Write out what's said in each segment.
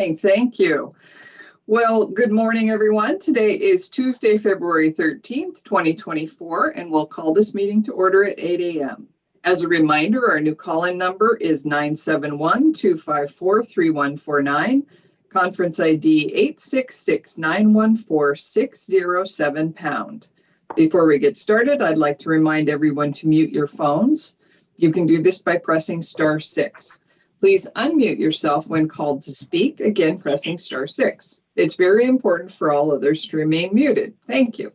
Thank you. Well, good morning, everyone. Today is Tuesday, February 13th, 2024, and we'll call this meeting to order at 8 a.m. As a reminder, our new call-in number is 971-254-3149, conference ID 866-914-607#. Before we get started, I'd like to remind everyone to mute your phones. You can do this by pressing *6. Please unmute yourself when called to speak, again pressing *6. It's very important for all others to remain muted. Thank you.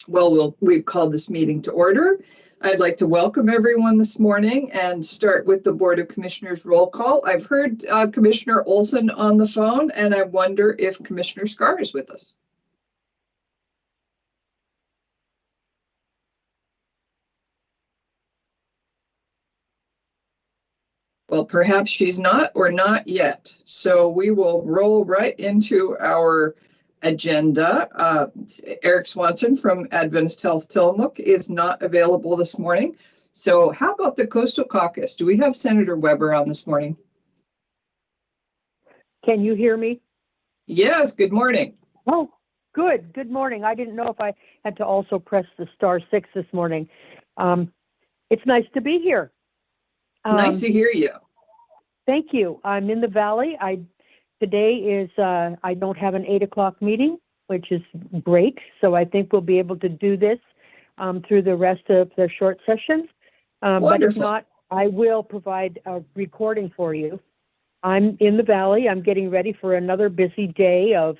Well, we've called this meeting to order. I'd like to welcome everyone this morning and start with the Board of Commissioners roll call. I've heard Commissioner Olson on the phone, and I wonder if Commissioner Scar is with us. Well, perhaps she's not or not yet. So we will roll right into our agenda. Eric Swanson from Adventist Health Tillamook is not available this morning. So how about the Coastal Caucus? Do we have Senator Weber on this morning? Can you hear me? Yes, good morning. Oh, good. Good morning. I didn't know if I had to also press the *6 this morning. It's nice to be here. Nice to hear you. Thank you. I'm in the Valley. Today is, I don't have an 8 o'clock meeting, which is great. So I think we'll be able to do this through the rest of the short session. But if not, I will provide a recording for you. I'm in the Valley. I'm getting ready for another busy day of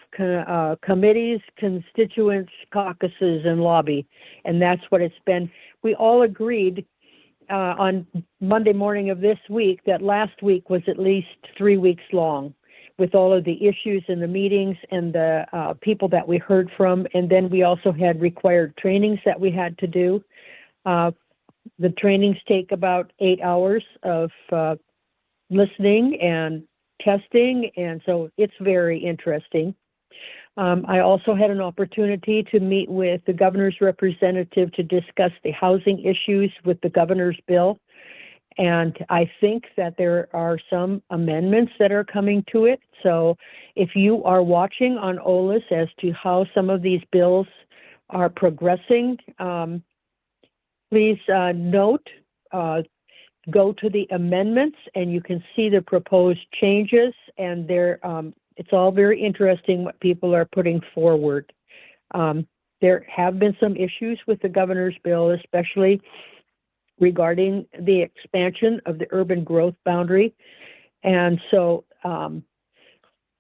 committees, constituents, caucuses, and lobby. And that's what it's been. We all agreed on Monday morning of this week that last week was at least 3 weeks long with all of the issues and the meetings and the people that we heard from. And then we also had required trainings that we had to do. The trainings take about 8 hours of listening and testing. And so it's very interesting. I also had an opportunity to meet with the governor's representative to discuss the housing issues with the governor's bill. And I think that there are some amendments that are coming to it. So if you are watching on OLIS as to how some of these bills are progressing, please note, go to the amendments and you can see the proposed changes, and it's all very interesting what people are putting forward. There have been some issues with the governor's bill, especially regarding the expansion of the urban growth boundary. And so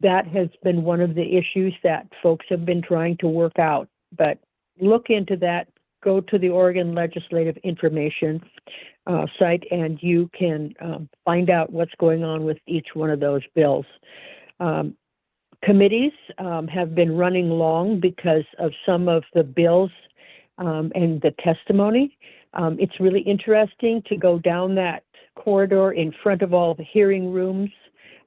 that has been one of the issues that folks have been trying to work out. But look into that. Go to the Oregon Legislative Information site, and you can find out what's going on with each one of those bills. Committees have been running long because of some of the bills and the testimony. It's really interesting to go down that corridor in front of all the hearing rooms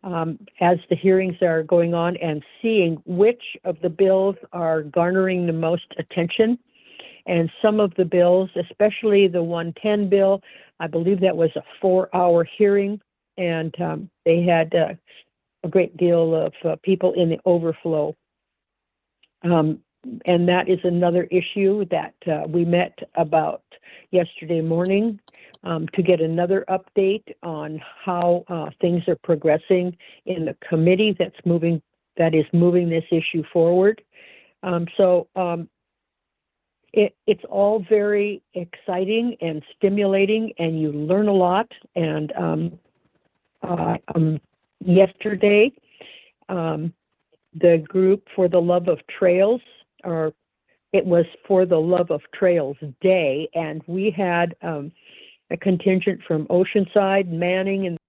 as the hearings are going on and seeing which of the bills are garnering the most attention. And some of the bills, especially the 110 bill, I believe that was a 4-hour hearing, and they had a great deal of people in the overflow. And that is another issue that we met about yesterday morning to get another update on how things are progressing in the committee that is moving this issue forward. It's all very exciting and stimulating, and you learn a lot. And yesterday, the group For the Love of Trails, or it was For the Love of Trails Day, and we had a contingent from Oceanside, Manning, and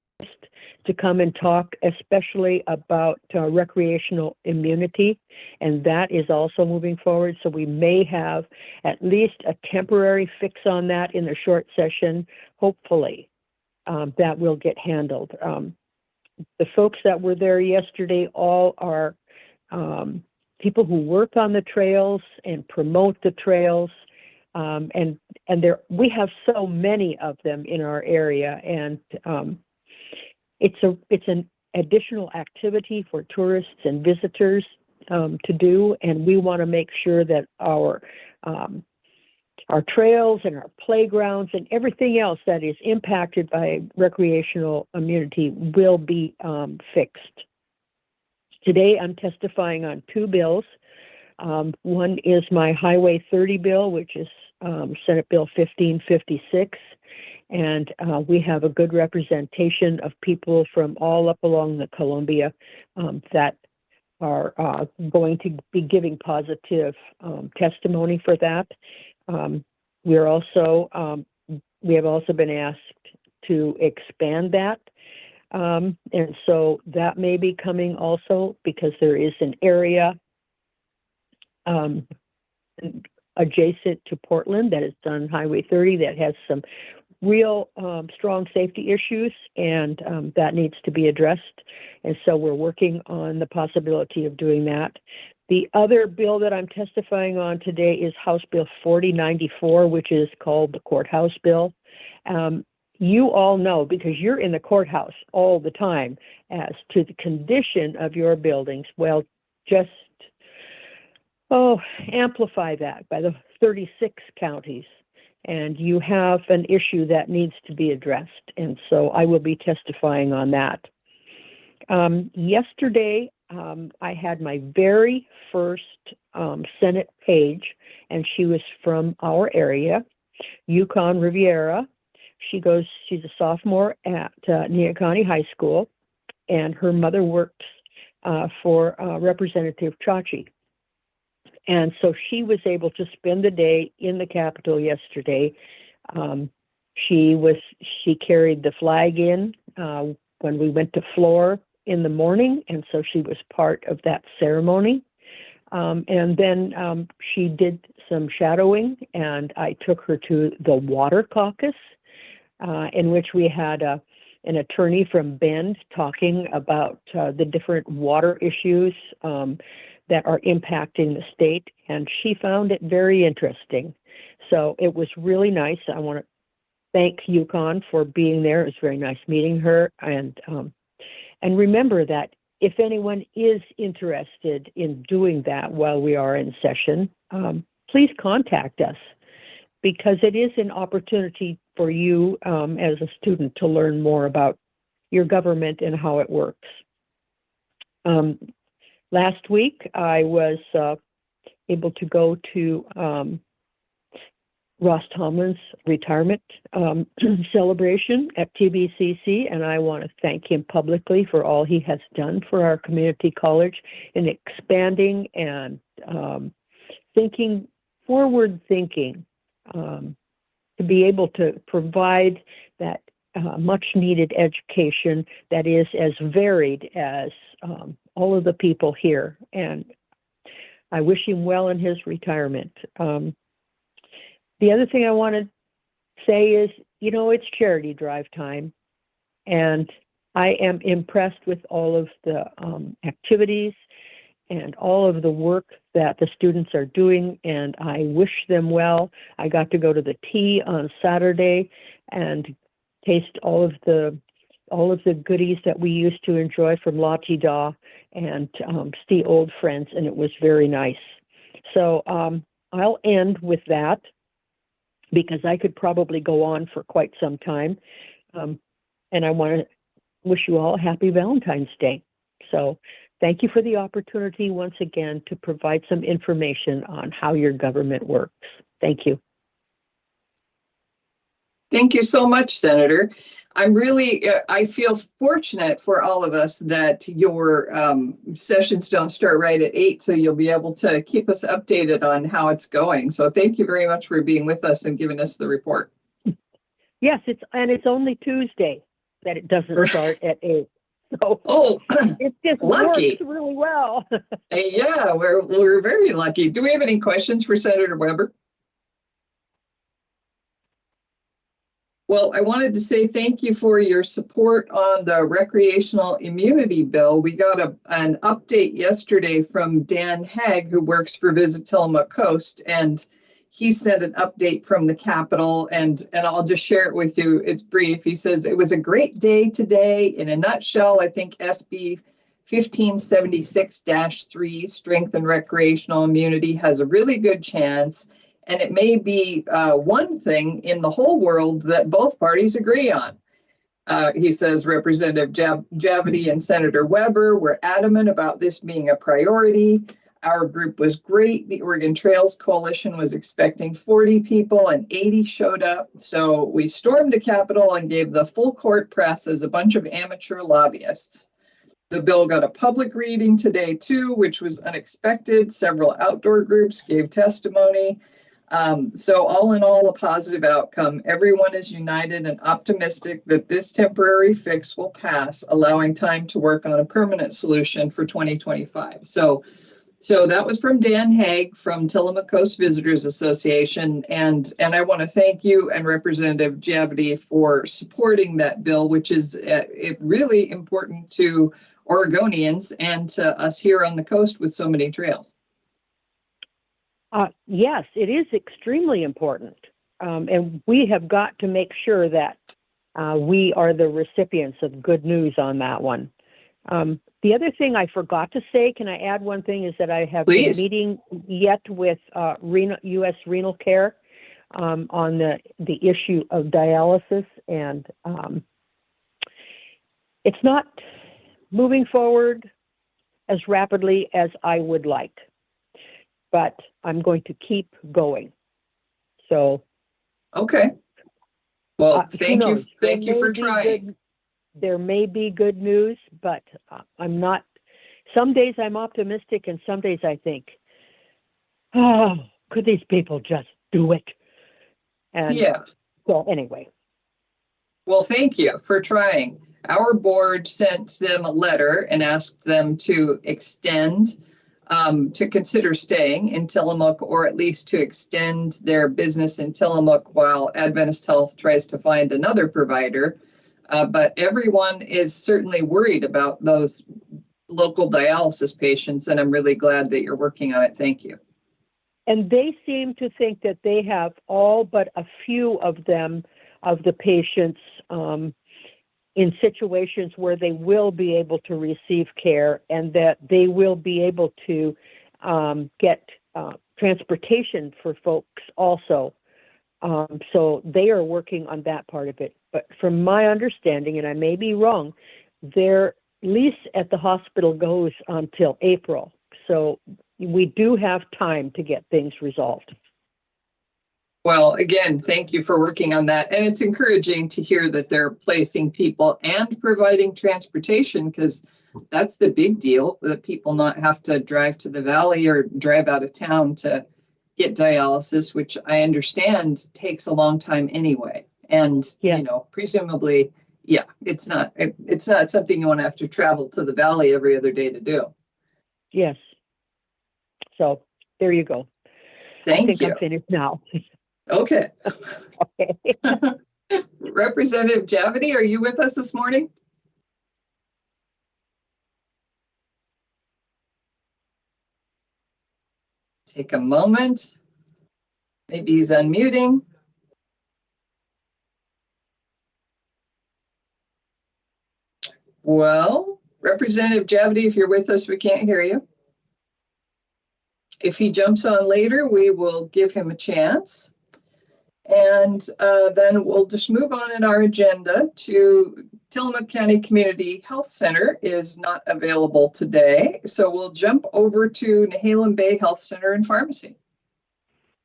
to come and talk, especially about recreational immunity, and that is also moving forward. So we may have at least a temporary fix on that in the short session. Hopefully, that will get handled. The folks that were there yesterday all are people who work on the trails and promote the trails, and we have so many of them in our area, and it's an additional activity for tourists and visitors to do, and we want to make sure that our trails and our playgrounds and everything else that is impacted by recreational immunity will be fixed. Today, I'm testifying on two bills. One is my Highway 30 bill, which is Senate Bill 1556. And we have a good representation of people from all up along the Columbia that are going to be giving positive testimony for that. We have also been asked to expand that. And so that may be coming also, because there is an area adjacent to Portland that is on Highway 30 that has some real strong safety issues, and that needs to be addressed. And so we're working on the possibility of doing that. The other bill that I'm testifying on today is House Bill 4094, which is called the Courthouse Bill. You all know, because you're in the courthouse all the time, as to the condition of your buildings. Well, just amplify that by the 36 counties. And you have an issue that needs to be addressed. And so I will be testifying on that. Yesterday, I had my very first Senate page, and she was from our area, Yukon Riviera. She's a sophomore at Neahkahnie High School, and her mother works for Representative Chachi. And so she was able to spend the day in the Capitol yesterday. She carried the flag in when we went to floor in the morning, and so she was part of that ceremony. And then she did some shadowing, and I took her to the Water Caucus, in which we had an attorney from Bend talking about the different water issues that are impacting the state, and she found it very interesting. So it was really nice. I want to thank Yukon for being there. It was very nice meeting her, and remember that if anyone is interested in doing that while we are in session, please contact us, because it is an opportunity for you as a student to learn more about your government and how it works. Last week, I was able to go to Ross Tomlin's retirement celebration at TBCC, and I want to thank him publicly for all he has done for our community college in expanding and forward thinking, to be able to provide that much needed education that is as varied as all of the people here. And I wish him well in his retirement. The other thing I want to say is, it's charity drive time, and I am impressed with all of the activities and all of the work that the students are doing, and I wish them well. I got to go to the tea on Saturday and taste all of the goodies that we used to enjoy from La Ti Da and see old friends, and it was very nice. So I'll end with that, because I could probably go on for quite some time. And I want to wish you all a happy Valentine's Day. So thank you for the opportunity once again to provide some information on how your government works. Thank you. Thank you so much, Senator. I feel fortunate for all of us that your sessions don't start right at 8, so you'll be able to keep us updated on how it's going. So thank you very much for being with us and giving us the report. Yes, it's only Tuesday that it doesn't start at 8. So it just lucky. Works really well. Yeah, we're very lucky. Do we have any questions for Senator Weber? Well, I wanted to say thank you for your support on the recreational immunity bill. We got an update yesterday from Dan Haag, who works for Visit Tillamook Coast, and he sent an update from the Capitol, and I'll just share it with you. It's brief. He says, it was a great day today. In a nutshell, I think SB 1576-3, strengthen recreational immunity, has a really good chance. And it may be one thing in the whole world that both parties agree on. He says Representative Javity and Senator Weber were adamant about this being a priority. Our group was great. The Oregon Trails Coalition was expecting 40 people and 80 showed up. So we stormed the Capitol and gave the full court press as a bunch of amateur lobbyists. The bill got a public reading today too, which was unexpected. Several outdoor groups gave testimony. So all in all, a positive outcome. Everyone is united and optimistic that this temporary fix will pass, allowing time to work on a permanent solution for 2025. So that was from Dan Haig from Tillamook Coast Visitors Association. And I want to thank you and Representative Javity for supporting that bill, which is really important to Oregonians and to us here on the coast with so many trails. Yes, it is extremely important. And we have got to make sure that we are the recipients of good news on that one. The other thing I forgot to say, can I add one thing, is that I have been meeting yet with U.S. Renal Care on the issue of dialysis, and it's not moving forward as rapidly as I would like, but I'm going to keep going. So. Okay. Well, thank you for trying. There may be good news, but I'm not. Some days I'm optimistic, and some days I think, oh, could these people just do it? And yeah. So anyway. Well, thank you for trying. Our board sent them a letter and asked them to extend, to consider staying in Tillamook, or at least to extend their business in Tillamook while Adventist Health tries to find another provider. But everyone is certainly worried about those local dialysis patients, and I'm really glad that you're working on it. Thank you. And they seem to think that they have all but a few of them, of the patients, in situations where they will be able to receive care, and that they will be able to get transportation for folks also. So they are working on that part of it. But from my understanding, and I may be wrong, their lease at the hospital goes until April. So we do have time to get things resolved. Well, again, thank you for working on that. And it's encouraging to hear that they're placing people and providing transportation, because that's the big deal, that people not have to drive to the valley or drive out of town to get dialysis, which I understand takes a long time anyway. And, you know, presumably, it's not something you want to have to travel to the valley every other day to do. Yes. So there you go. Thank you. I'm finished now. Okay. Okay. Representative Javity, are you with us this morning? Take a moment. Maybe he's unmuting. Well, Representative Javity, if you're with us, we can't hear you. If he jumps on later, we will give him a chance. And then we'll just move on in our agenda to Tillamook County Community Health Center is not available today. So we'll jump over to Nehalem Bay Health Center and Pharmacy.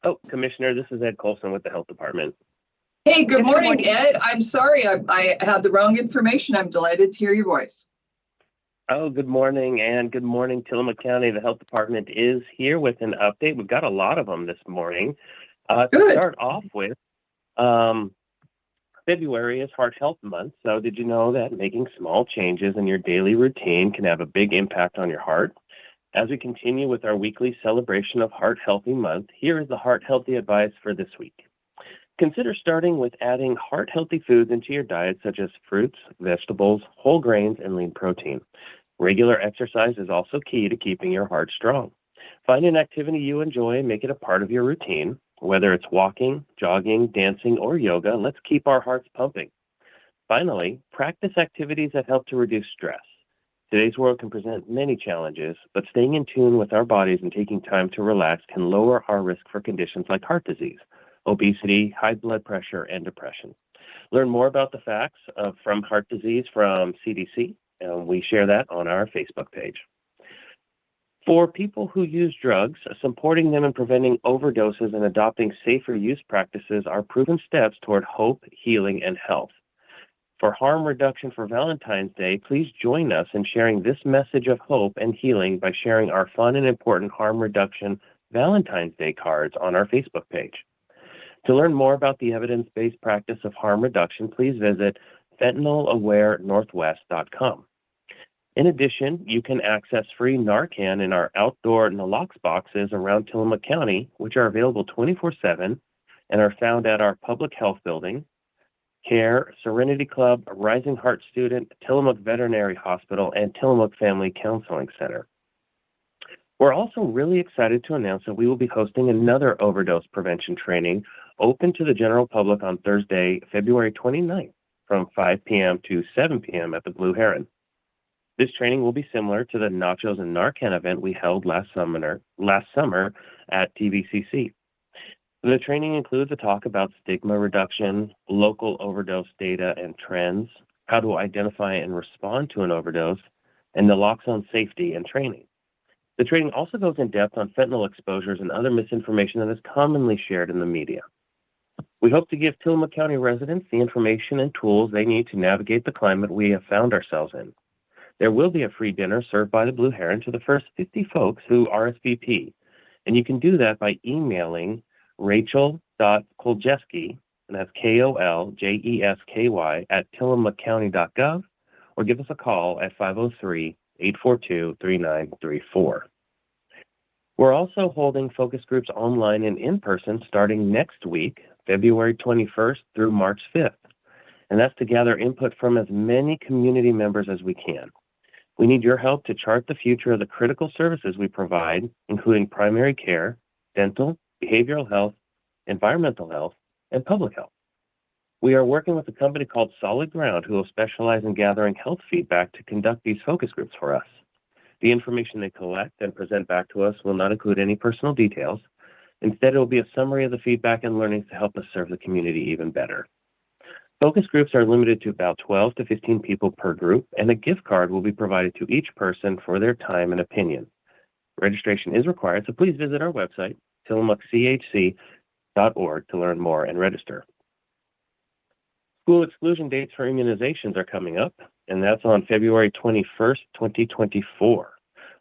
Oh, Commissioner, this is Ed Colson with the Health Department. Hey, good morning, Ed. I'm sorry I had the wrong information. I'm delighted to hear your voice. Oh, good morning, and good morning, Tillamook County. The Health Department is here with an update. We've got a lot of them this morning. To start off with, February is Heart Health Month, so did you know that making small changes in your daily routine can have a big impact on your heart? As we continue with our weekly celebration of Heart Healthy Month, here is the Heart Healthy advice for this week. Consider starting with adding heart-healthy foods into your diet, such as fruits, vegetables, whole grains, and lean protein. Regular exercise is also key to keeping your heart strong. Find an activity you enjoy and make it a part of your routine. Whether it's walking, jogging, dancing, or yoga, let's keep our hearts pumping. Finally, practice activities that help to reduce stress. Today's world can present many challenges, but staying in tune with our bodies and taking time to relax can lower our risk for conditions like heart disease, obesity, high blood pressure, and depression. Learn more about the facts from heart disease from CDC, and we share that on our Facebook page. For people who use drugs, supporting them in preventing overdoses and adopting safer use practices are proven steps toward hope, healing, and health. For harm reduction for Valentine's Day, please join us in sharing this message of hope and healing by sharing our fun and important harm reduction Valentine's Day cards on our Facebook page. To learn more about the evidence-based practice of harm reduction, please visit fentanylawarenorthwest.com. In addition, you can access free Narcan in our outdoor Nalox boxes around Tillamook County, which are available 24/7 and are found at our public health building, CARE, Serenity Club, Rising Heart Student, Tillamook Veterinary Hospital, and Tillamook Family Counseling Center. We're also really excited to announce that we will be hosting another overdose prevention training open to the general public on Thursday, February 29th from 5 p.m. to 7 p.m. at the Blue Heron. This training will be similar to the Nachos and Narcan event we held last summer at TVCC. The training includes a talk about stigma reduction, local overdose data and trends, how to identify and respond to an overdose, and naloxone safety and training. The training also goes in depth on fentanyl exposures and other misinformation that is commonly shared in the media. We hope to give Tillamook County residents the information and tools they need to navigate the climate we have found ourselves in. There will be a free dinner served by the Blue Heron to the first 50 folks who RSVP, and you can do that by emailing Rachel.Koljeski, and that's Koljesky at tillamookcounty.gov, or give us a call at 503-842-3934. We're also holding focus groups online and in person starting next week, February 21st through March 5th, and that's to gather input from as many community members as we can. We need your help to chart the future of the critical services we provide, including primary care, dental, behavioral health, environmental health, and public health. We are working with a company called Solid Ground who will specialize in gathering health feedback to conduct these focus groups for us. The information they collect and present back to us will not include any personal details. Instead, it will be a summary of the feedback and learnings to help us serve the community even better. Focus groups are limited to about 12 to 15 people per group, and a gift card will be provided to each person for their time and opinion. Registration is required, so please visit our website, tillamookchc.org, to learn more and register. School exclusion dates for immunizations are coming up, and that's on February 21st, 2024.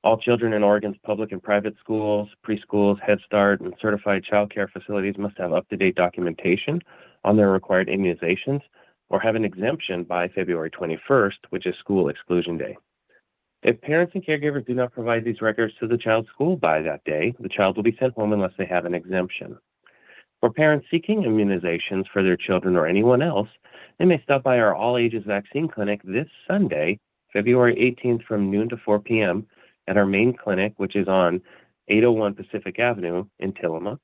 All children in Oregon's public and private schools, preschools, Head Start, and certified child care facilities must have up-to-date documentation on their required immunizations or have an exemption by February 21st, which is school exclusion day. If parents and caregivers do not provide these records to the child's school by that day, the child will be sent home unless they have an exemption. For parents seeking immunizations for their children or anyone else, they may stop by our all-ages vaccine clinic this Sunday, February 18th from noon to 4 p.m. at our main clinic, which is on 801 Pacific Avenue in Tillamook.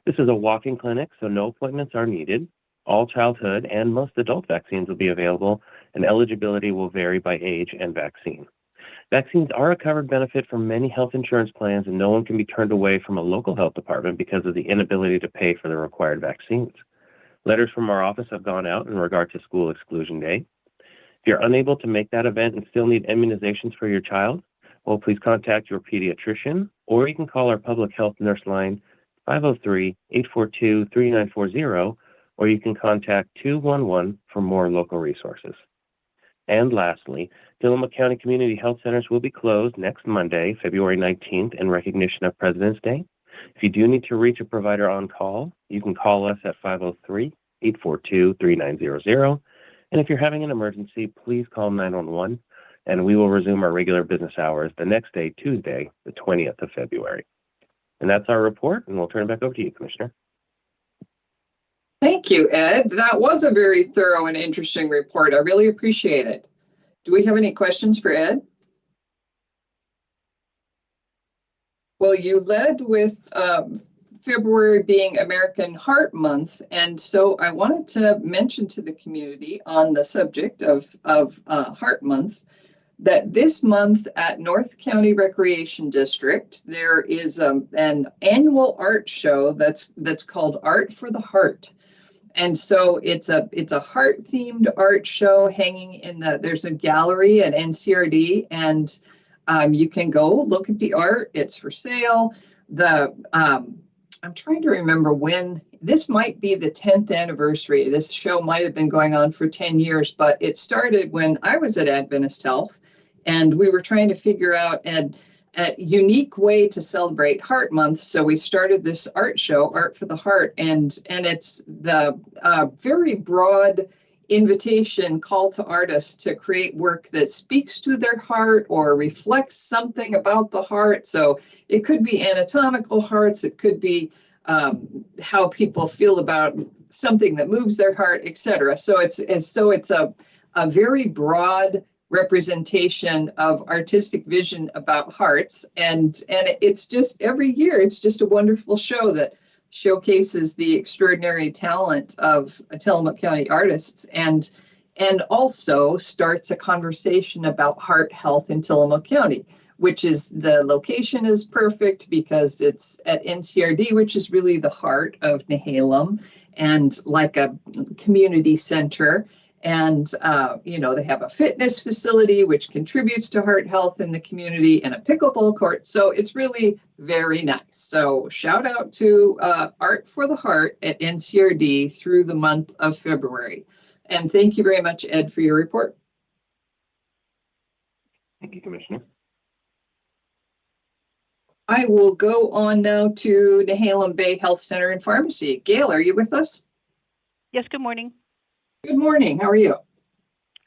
This is a walk-in clinic, so no appointments are needed. All childhood and most adult vaccines will be available, and eligibility will vary by age and vaccine. Vaccines are a covered benefit for many health insurance plans, and no one can be turned away from a local health department because of the inability to pay for the required vaccines. Letters from our office have gone out in regard to school exclusion day. If you're unable to make that event and still need immunizations for your child, well, please contact your pediatrician, or you can call our public health nurse line 503-842-3940, or you can contact 211 for more local resources. And lastly, Tillamook County Community Health Centers will be closed next Monday, February 19th, in recognition of President's Day. If you do need to reach a provider on call, you can call us at 503-842-3900. And if you're having an emergency, please call 911, and we will resume our regular business hours the next day, Tuesday, the 20th of February. And that's our report, and we'll turn it back over to you, Commissioner. Thank you, Ed. That was a very thorough and interesting report. I really appreciate it. Do we have any questions for Ed? Well, you led with February being American Heart Month, and so I wanted to mention to the community on the subject of Heart Month that this month at North County Recreation District, there is an annual art show that's called Art for the Heart. And so it's a heart themed art show hanging in there's a gallery at NCRD, and you can go look at the art. It's for sale. I'm trying to remember when this might be the 10th anniversary. This show might have been going on for 10 years, but it started when I was at Adventist Health, and we were trying to figure out a unique way to celebrate Heart Month. So we started this art show, Art for the Heart, and it's the very broad invitation call to artists to create work that speaks to their heart or reflects something about the heart. So it could be anatomical hearts, it could be how people feel about something that moves their heart, etc. So it's a very broad representation of artistic vision about hearts, and it's just every year it's just a wonderful show that showcases the extraordinary talent of Tillamook County artists, and also starts a conversation about heart health in Tillamook County, which is the location is perfect because it's at NCRD, which is really the heart of Nehalem and like a community center. And, they have a fitness facility, which contributes to heart health in the community, and a pickleball court. So it's really very nice. So shout out to Art for the Heart at NCRD through the month of February. And thank you very much, Ed, for your report. Thank you, Commissioner. I will go on now to Nehalem Bay Health Center and Pharmacy. Gail, are you with us? Yes, good morning. Good morning. How are you?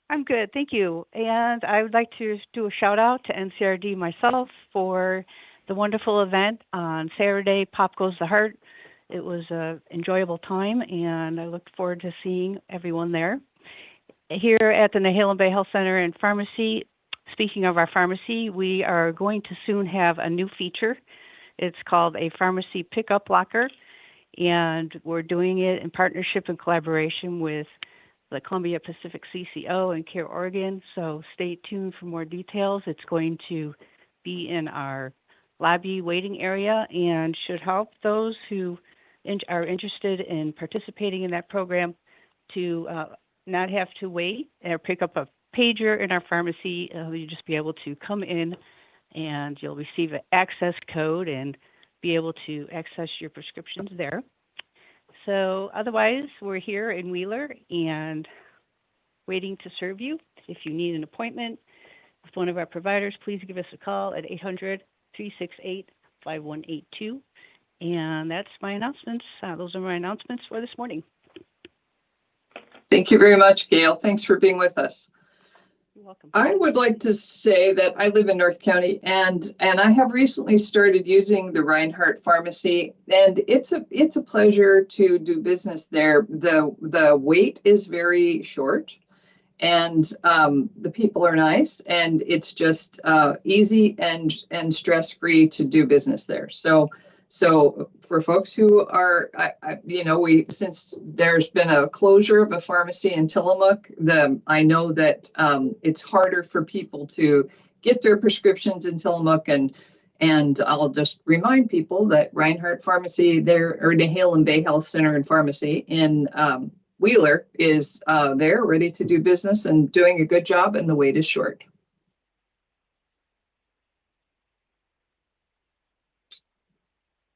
I'm good, thank you. And I would like to do a shout out to NCRD myself for the wonderful event on Saturday, Pop Goes the Heart. It was an enjoyable time, and I look forward to seeing everyone there. Here at the Nehalem Bay Health Center and Pharmacy, speaking of our pharmacy, we are going to soon have a new feature. It's called a pharmacy pickup locker, and we're doing it in partnership and collaboration with the Columbia Pacific CCO and Care Oregon. So stay tuned for more details. It's going to be in our lobby waiting area and should help those who are interested in participating in that program to not have to wait or pick up a pager in our pharmacy. You'll just be able to come in and you'll receive an access code and be able to access your prescriptions there. So otherwise, we're here in Wheeler and waiting to serve you. If you need an appointment with one of our providers, please give us a call at 800-368-5182. And that's my announcements. Those are my announcements for this morning. Thank you very much, Gail. Thanks for being with us. You're welcome. I would like to say that I live in North County, and I have recently started using the Reinhardt Pharmacy, and it's a pleasure to do business there. The wait is very short, and the people are nice, and it's just easy and stress-free to do business there. So for folks who are, since there's been a closure of a pharmacy in Tillamook, I know that it's harder for people to get their prescriptions in Tillamook, and I'll just remind people that Reinhardt Pharmacy there, or Nehalem Bay Health Center and Pharmacy in Wheeler is there, ready to do business and doing a good job, and the wait is short.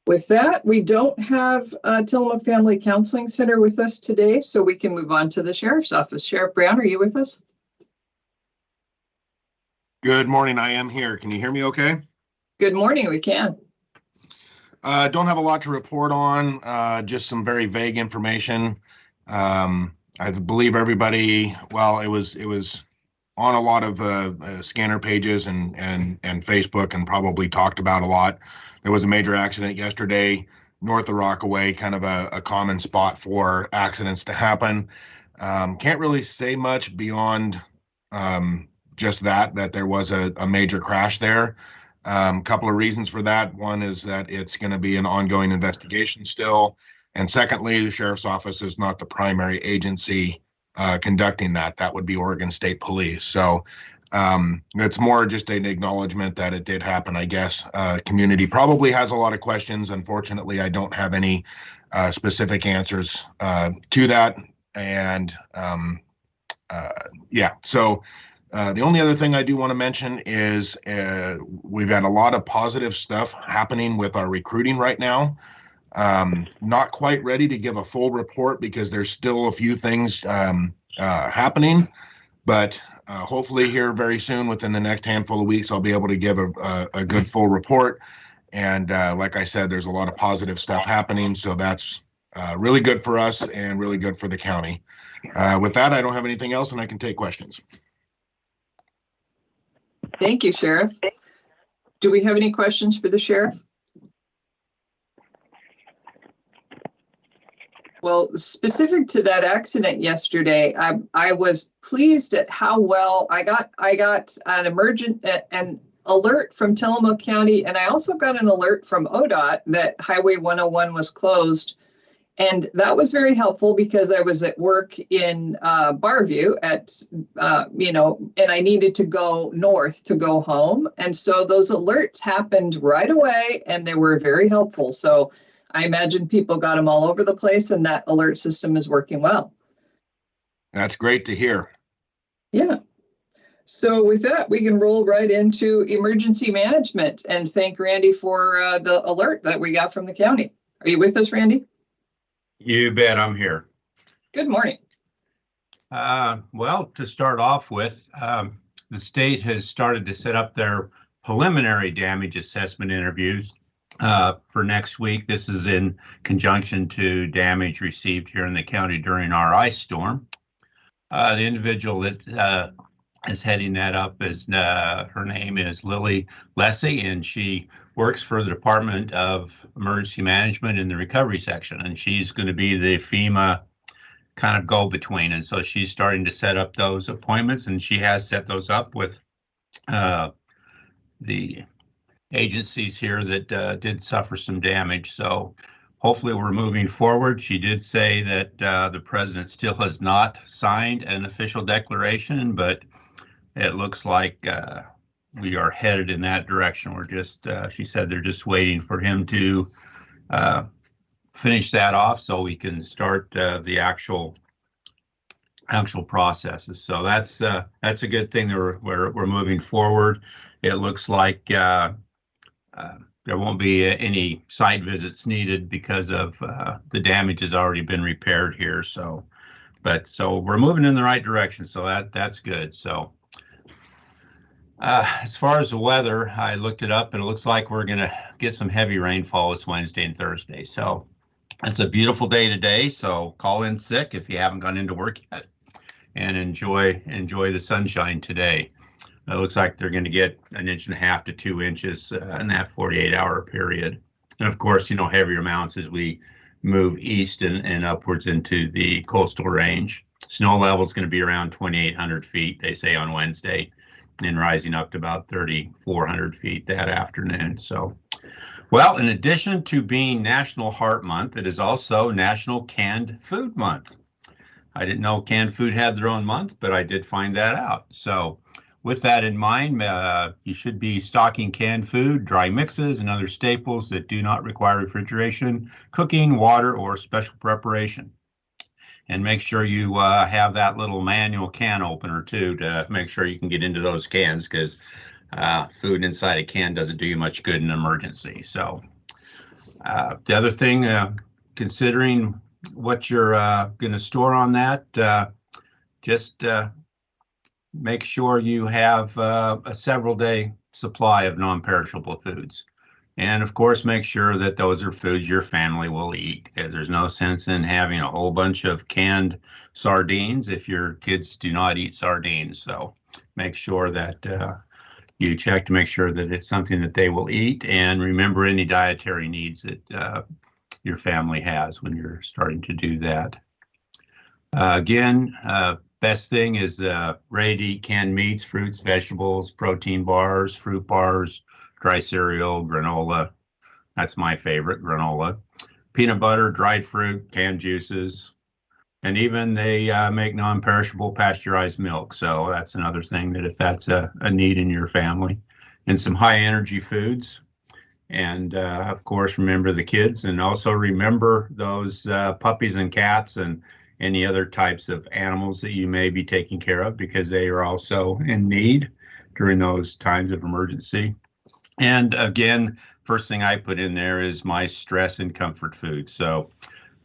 With that, we don't have Tillamook Family Counseling Center with us today, so we can move on to the Sheriff's Office. Sheriff Brown, are you with us? Good morning, I am here. Can you hear me okay? Good morning, we can. Don't have a lot to report on, just some very vague information. I believe everybody, well, it was on a lot of scanner pages and Facebook, and probably talked about a lot. There was a major accident yesterday north of Rockaway, kind of a common spot for accidents to happen. Can't really say much beyond just that there was a major crash there. Couple of reasons for that. One is that it's going to be an ongoing investigation still. And secondly, the sheriff's office is not the primary agency conducting that. That would be Oregon State Police. So it's more just an acknowledgement that it did happen, I guess. Community probably has a lot of questions. Unfortunately, I don't have any specific answers to that. And yeah, so the only other thing I do want to mention is we've had a lot of positive stuff happening with our recruiting right now. Not quite ready to give a full report because there's still a few things happening, but hopefully here very soon, within the next handful of weeks, I'll be able to give a good full report. And like I said, there's a lot of positive stuff happening, so that's really good for us and really good for the county. With that, I don't have anything else, and I can take questions. Thank you, Sheriff. Do we have any questions for the sheriff? Well, specific to that accident yesterday, I was pleased at how well I got an alert from Tillamook County, and I also got an alert from ODOT that Highway 101 was closed. And that was very helpful because I was at work in Barview and I needed to go north to go home. And so those alerts happened right away and they were very helpful. So I imagine people got them all over the place and that alert system is working well. That's great to hear. Yeah. So with that, we can roll right into emergency management and thank Randy for the alert that we got from the county. Are you with us, Randy? You bet, I'm here. Good morning. Well, to start off with, the state has started to set up their preliminary damage assessment interviews for next week. This is in conjunction to damage received here in the county during our ice storm. The individual that is heading that up is her name is Lily Lessie, and she works for the Department of Emergency Management in the recovery section, and she's going to be the FEMA kind of go-between. And so she's starting to set up those appointments, and she has set those up with the agencies here that did suffer some damage. So hopefully we're moving forward. She did say that the president still has not signed an official declaration, but it looks like we are headed in that direction. We're just, she said they're just waiting for him to finish that off so we can start the actual processes. So that's a good thing that we're moving forward. It looks like there won't be any site visits needed because of the damage has already been repaired here. So we're moving in the right direction. So that's good. So as far as the weather, I looked it up and it looks like we're going to get some heavy rainfall this Wednesday and Thursday. So it's a beautiful day today. So call in sick if you haven't gone into work yet and enjoy the sunshine today. It looks like they're going to get 1.5 to 2 inches in that 48-hour period. And of course, heavier amounts as we move east and upwards into the coastal range. Snow level is going to be around 2,800 feet, they say, on Wednesday, and rising up to about 3,400 feet that afternoon. So, well, in addition to being National Heart Month, it is also National Canned Food Month. I didn't know canned food had their own month, but I did find that out. So with that in mind, you should be stocking canned food, dry mixes, and other staples that do not require refrigeration, cooking, water, or special preparation. And make sure you have that little manual can opener too to make sure you can get into those cans, because food inside a can doesn't do you much good in an emergency. So the other thing, considering what you're going to store on that, just make sure you have a several-day supply of non-perishable foods. And of course, make sure that those are foods your family will eat, because there's no sense in having a whole bunch of canned sardines if your kids do not eat sardines. So make sure that you check to make sure that it's something that they will eat, and remember any dietary needs that your family has when you're starting to do that. Again, best thing is ready to eat canned meats, fruits, vegetables, protein bars, fruit bars, dry cereal, granola. That's my favorite, granola. Peanut butter, dried fruit, canned juices, and even they make non-perishable pasteurized milk. So that's another thing that if that's a need in your family. And some high energy foods. And of course, remember the kids, and also remember those puppies and cats and any other types of animals that you may be taking care of, because they are also in need during those times of emergency. And again, first thing I put in there is my stress and comfort food. So,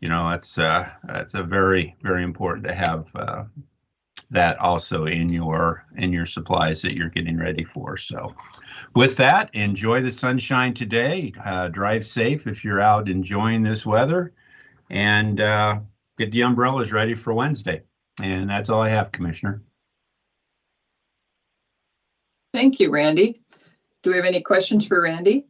you know, that's a very, very important to have that also in your supplies that you're getting ready for. So with that, enjoy the sunshine today. Drive safe if you're out enjoying this weather, and get the umbrellas ready for Wednesday. And that's all I have, Commissioner. Thank you, Randy. Do we have any questions for Randy?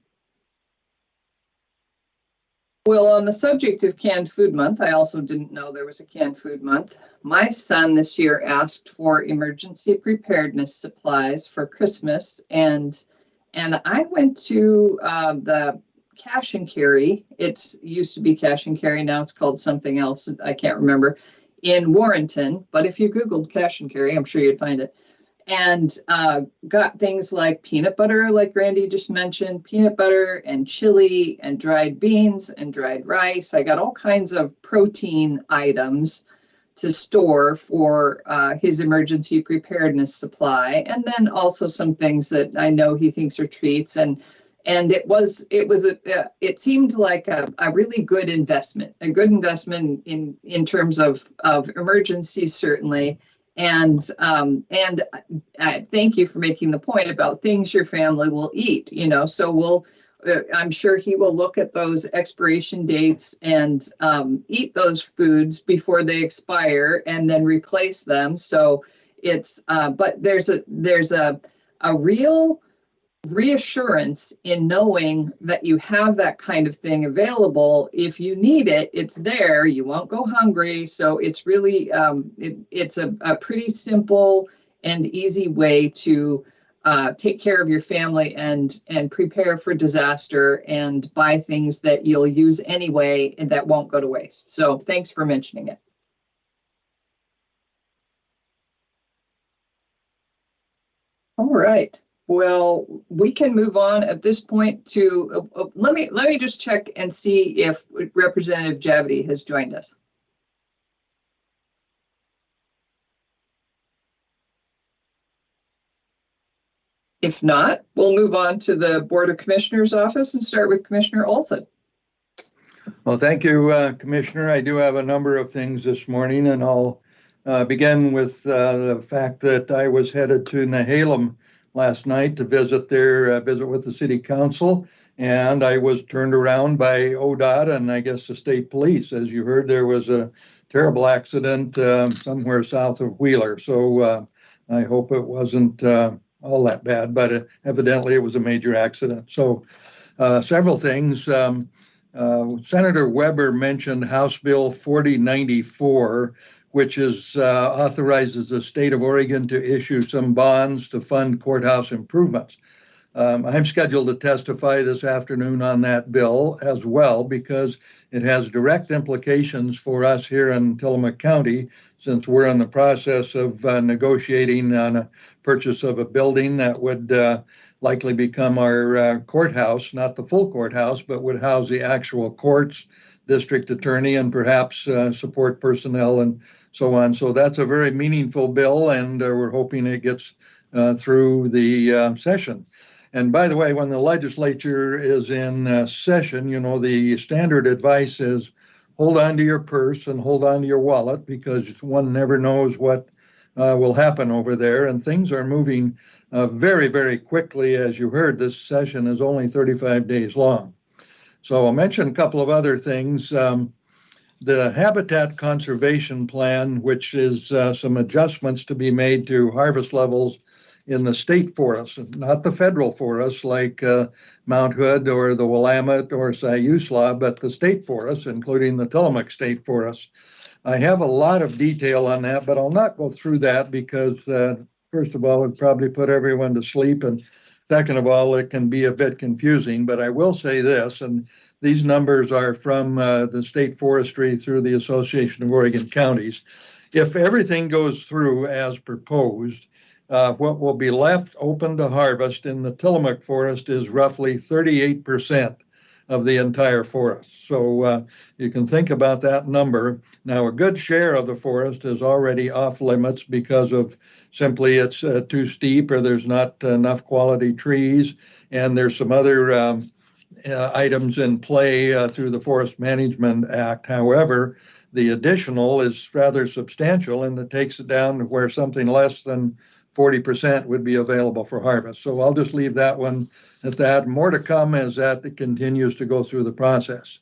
Well, on the subject of canned food month, I also didn't know there was a canned food month. My son this year asked for emergency preparedness supplies for Christmas, and I went to the cash and carry. It's used to be cash and carry. Now it's called something else. I can't remember, in Warrenton. But if you Googled cash and carry, I'm sure you'd find it. And got things like peanut butter, like Randy just mentioned, peanut butter and chili and dried beans and dried rice. I got all kinds of protein items to store for his emergency preparedness supply. And then also some things that I know he thinks are treats. And it seemed like a really good investment, in terms of emergencies, certainly. And thank you for making the point about things your family will eat, you know, so I'm sure he will look at those expiration dates and eat those foods before they expire and then replace them. So it's, but there's a real reassurance in knowing that you have that kind of thing available. If you need it, it's there. You won't go hungry. So it's really, it's a pretty simple and easy way to take care of your family and prepare for disaster and buy things that you'll use anyway and that won't go to waste. So thanks for mentioning it. All right. Well, we can move on at this point to, let me just check and see if Representative Javity has joined us. If not, we'll move on to the Board of Commissioners office and start with Commissioner Olson. Well, thank you, Commissioner. I do have a number of things this morning, and I'll begin with the fact that I was headed to Nehalem last night to visit with the city council, and I was turned around by ODOT and I guess the state police. As you heard, there was a terrible accident somewhere south of Wheeler. So I hope it wasn't all that bad, but evidently it was a major accident. So several things. Senator Weber mentioned House Bill 4094, which authorizes the state of Oregon to issue some bonds to fund courthouse improvements. I'm scheduled to testify this afternoon on that bill as well, because it has direct implications for us here in Tillamook County, since we're in the process of negotiating on a purchase of a building that would likely become our courthouse, not the full courthouse, but would house the actual courts, district attorney, and perhaps support personnel and so on. So that's a very meaningful bill, and we're hoping it gets through the session. And by the way, when the legislature is in session, you know, the standard advice is hold on to your purse and hold on to your wallet, because one never knows what will happen over there. And things are moving very, very quickly. As you heard, this session is only 35 days long. So I'll mention a couple of other things. The Habitat Conservation Plan, which is some adjustments to be made to harvest levels in the state forests, not the federal forests like Mount Hood or the Willamette or Siuslaw, but the state forests, including the Tillamook State Forest. I have a lot of detail on that, but I'll not go through that because, first of all, it'd probably put everyone to sleep, and Second of all, it can be a bit confusing, but I will say this, and these numbers are from the state forestry through the Association of Oregon Counties. If everything goes through as proposed, what will be left open to harvest in the Tillamook forest is roughly 38% of the entire forest. So you can think about that number. Now, a good share of the forest is already off limits because of simply it's too steep or there's not enough quality trees, and there's some other items in play through the Forest Management Act. However, the additional is rather substantial, and it takes it down to where something less than 40% would be available for harvest. So I'll just leave that one at that. More to come as that continues to go through the process.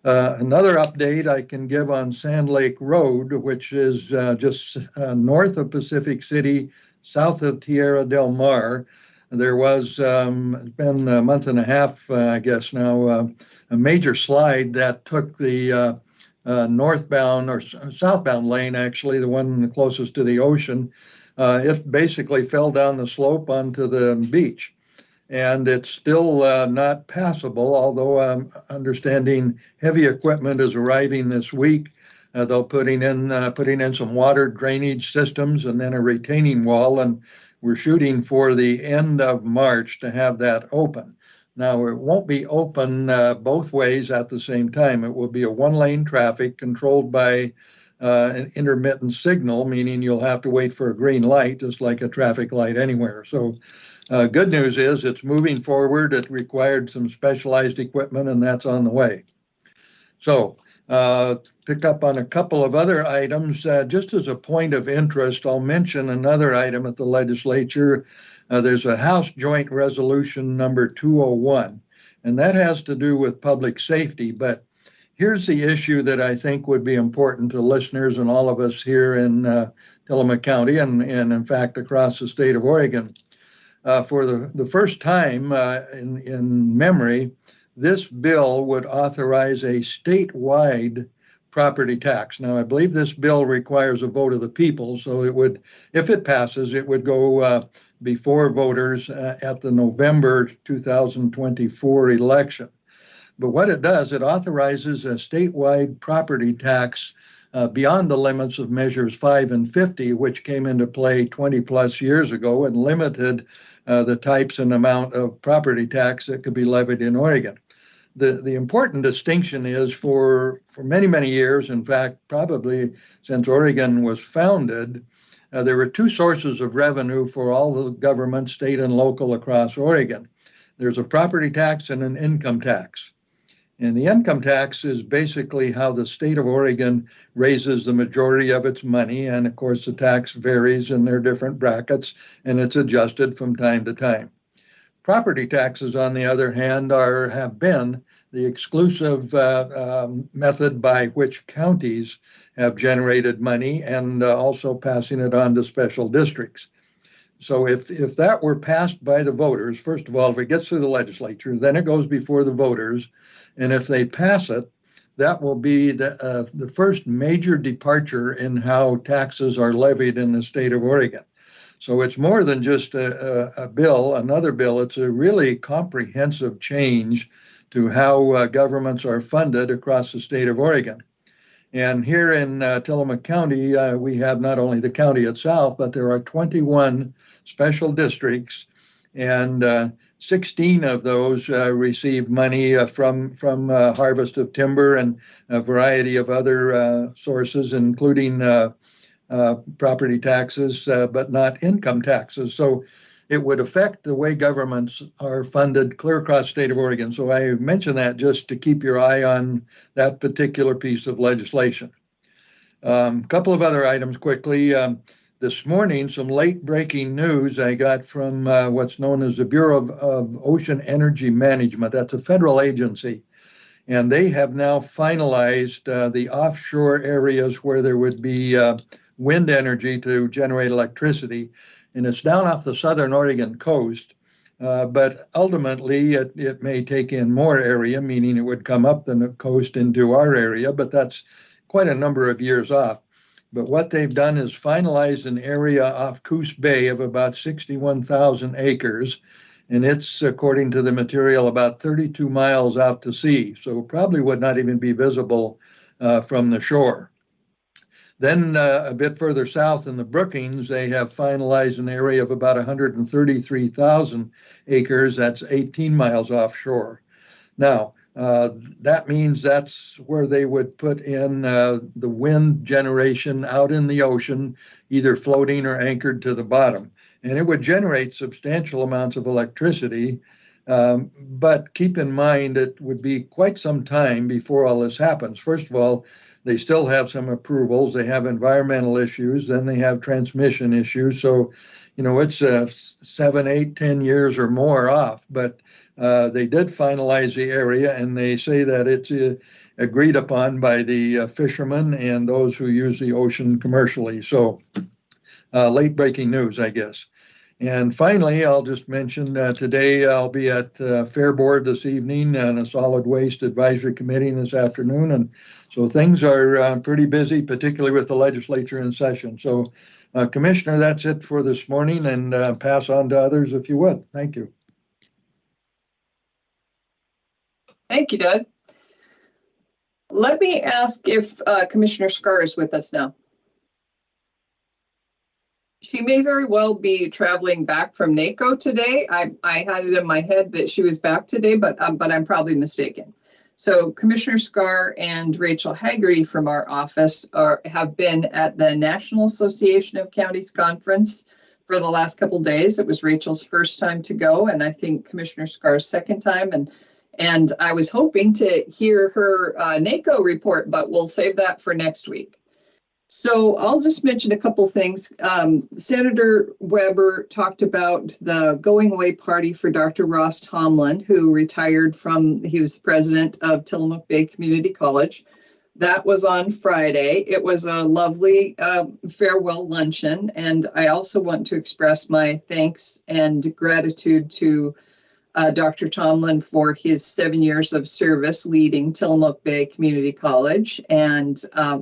Another update I can give on Sand Lake Road, which is just north of Pacific City, south of Tierra del Mar. There was, it's been a month and a half, I guess now, a major slide that took the northbound or southbound lane, actually, the one closest to the ocean. It basically fell down the slope onto the beach. And it's still not passable, although I'm understanding heavy equipment is arriving this week. They're putting in some water drainage systems and then a retaining wall, and we're shooting for the end of March to have that open. Now, it won't be open both ways at the same time. It will be a one-lane traffic controlled by an intermittent signal, meaning you'll have to wait for a green light, just like a traffic light anywhere. So good news is it's moving forward. It required some specialized equipment, and that's on the way. So picked up on a couple of other items. Just as a point of interest, I'll mention another item at the legislature. There's a House Joint Resolution number 201, and that has to do with public safety. But here's the issue that I think would be important to listeners and all of us here in Tillamook County and in fact across the state of Oregon. For the first time in memory, this bill would authorize a statewide property tax. Now, I believe this bill requires a vote of the people, so it would, if it passes, it would go before voters at the November 2024 election. But what it does, it authorizes a statewide property tax beyond the limits of measures 5 and 50, which came into play 20 plus years ago and limited the types and amount of property tax that could be levied in Oregon. The important distinction is for many, many years, in fact, probably since Oregon was founded, there were two sources of revenue for all the government, state and local across Oregon. There's a property tax and an income tax. And the income tax is basically how the state of Oregon raises the majority of its money. And of course, the tax varies in their different brackets, and it's adjusted from time to time. Property taxes, on the other hand, have been the exclusive method by which counties have generated money and also passing it on to special districts. So if that were passed by the voters, first of all, if it gets through the legislature, then it goes before the voters. And if they pass it, that will be the first major departure in how taxes are levied in the state of Oregon. So it's more than just a bill, another bill. It's a really comprehensive change to how governments are funded across the state of Oregon. And here in Tillamook County, we have not only the county itself, but there are 21 special districts, and 16 of those receive money from harvest of timber and a variety of other sources, including property taxes, but not income taxes. So it would affect the way governments are funded clear across the state of Oregon. So I mention that just to keep your eye on that particular piece of legislation. A couple of other items quickly. This morning, some late breaking news I got from what's known as the Bureau of Ocean Energy Management. That's a federal agency. And they have now finalized the offshore areas where there would be wind energy to generate electricity. And it's down off the southern Oregon coast. But ultimately, it may take in more area, meaning it would come up the coast into our area, but that's quite a number of years off. But what they've done is finalized an area off Coos Bay of about 61,000 acres. and it's, according to the material, about 32 miles out to sea, so probably would not even be visible from the shore. Then a bit further south in the Brookings, they have finalized an area of about 133,000 acres. That's 18 miles offshore. Now, that means that's where they would put in the wind generation out in the ocean, either floating or anchored to the bottom. And it would generate substantial amounts of electricity. But keep in mind, it would be quite some time before all this happens. First of all, they still have some approvals. They have environmental issues. Then they have transmission issues. So, it's 7, 8, 10 years or more off. But they did finalize the area, and they say that it's agreed upon by the fishermen and those who use the ocean commercially. So late breaking news, I guess. And finally, I'll just mention today I'll be at Fair Board this evening and a solid waste advisory committee this afternoon. And so things are pretty busy, particularly with the legislature in session. So Commissioner, that's it for this morning, and pass on to others if you would. Thank you. Thank you, Doug. Let me ask if Commissioner Scar is with us now. She may very well be traveling back from NACO today. I had it in my head that she was back today, but I'm probably mistaken. So Commissioner Scar and Rachel Haggerty from our office have been at the National Association of Counties Conference for the last couple of days. It was Rachel's first time to go, and I think Commissioner Scar's second time. And I was hoping to hear her NACO report, but we'll save that for next week. So I'll just mention a couple things. Senator Weber talked about the going away party for Dr. Ross Tomlin, who retired he was president of Tillamook Bay Community College. That was on Friday. It was a lovely farewell luncheon. And I also want to express my thanks and gratitude to Dr. Tomlin for his 7 years of service leading Tillamook Bay Community College. And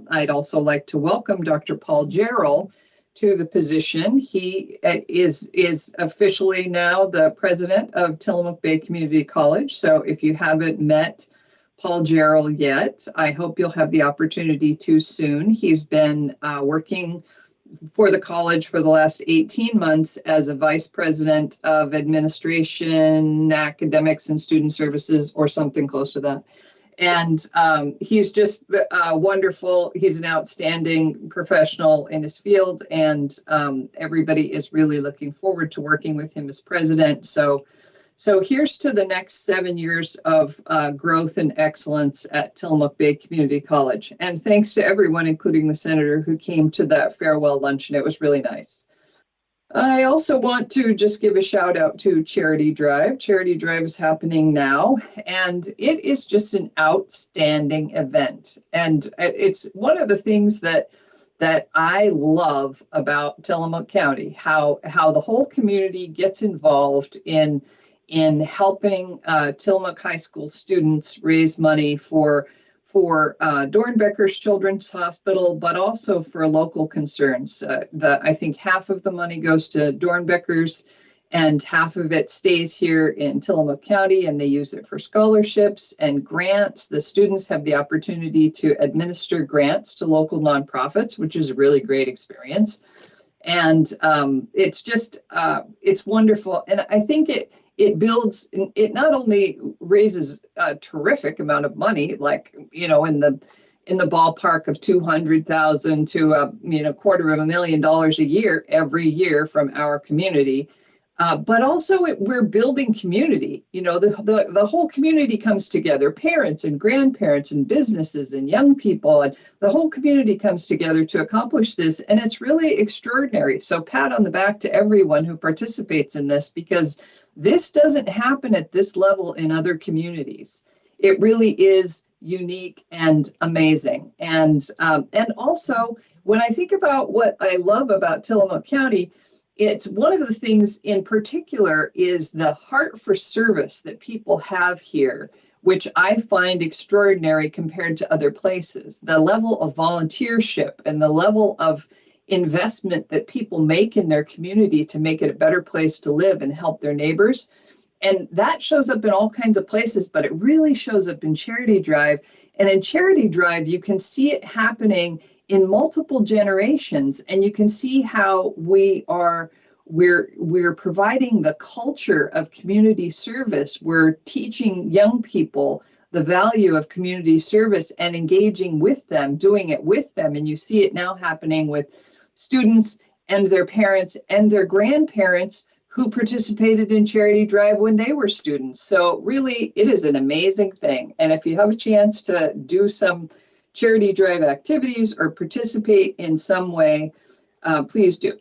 I'd also like to welcome Dr. Paul Jarrell to the position. He is officially now the president of Tillamook Bay Community College. So if you haven't met Paul Jarrell yet, I hope you'll have the opportunity to soon. He's been working for the college for the last 18 months as a vice president of administration, academics, and student services, or something close to that. And he's just wonderful. He's an outstanding professional in his field, and everybody is really looking forward to working with him as president. So here's to the next 7 years of growth and excellence at Tillamook Bay Community College. And thanks to everyone, including the senator, who came to that farewell luncheon. It was really nice. I also want to just give a shout out to Charity Drive. Charity Drive is happening now, and it is just an outstanding event. And it's one of the things that I love about Tillamook County, how the whole community gets involved in helping Tillamook High School students raise money for Dornbeckers Children's Hospital, but also for local concerns. I think half of the money goes to Dornbeckers and half of it stays here in Tillamook County, and they use it for scholarships and grants. The students have the opportunity to administer grants to local nonprofits, which is a really great experience. And it's just, it's wonderful. And I think it not only raises a terrific amount of money, like, in the ballpark of $200,000 to $250,000 a year, every year from our community. But also we're building community. The whole community comes together, parents and grandparents and businesses and young people, and the whole community comes together to accomplish this. And it's really extraordinary. So pat on the back to everyone who participates in this, because this doesn't happen at this level in other communities. It really is unique and amazing. And also, when I think about what I love about Tillamook County, it's one of the things in particular is the heart for service that people have here, which I find extraordinary compared to other places. The level of volunteership and the level of investment that people make in their community to make it a better place to live and help their neighbors And that shows up in all kinds of places, but it really shows up in Charity Drive. And in Charity Drive, you can see it happening in multiple generations, and you can see how we're providing the culture of community service. We're teaching young people the value of community service and engaging with them, doing it with them. And you see it now happening with students and their parents and their grandparents who participated in Charity Drive when they were students. So really, it is an amazing thing. And if you have a chance to do some Charity Drive activities or participate in some way, please do.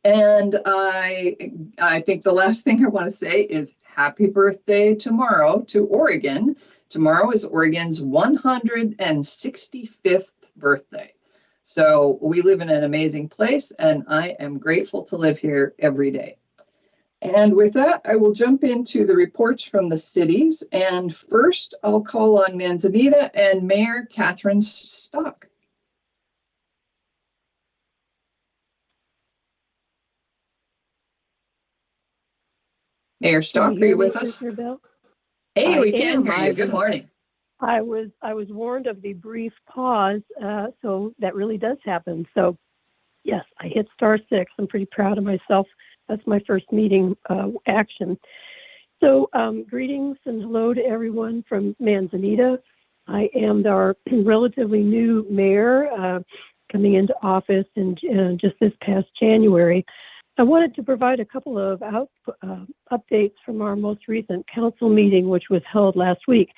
And I think the last thing I want to say is happy birthday tomorrow to Oregon. Tomorrow is Oregon's 165th birthday. So we live in an amazing place, and I am grateful to live here every day. And with that, I will jump into the reports from the cities. And first, I'll call on Manzanita and Mayor Catherine Stock. Mayor Stock, are you with us? Hey, we can hear you. Good morning. I was warned of the brief pause, so that really does happen. So, yes, I hit *6. I'm pretty proud of myself. That's my first meeting action. So, greetings and hello to everyone from Manzanita. I am our relatively new mayor, coming into office in just this past January. I wanted to provide a couple of updates from our most recent council meeting, which was held last week.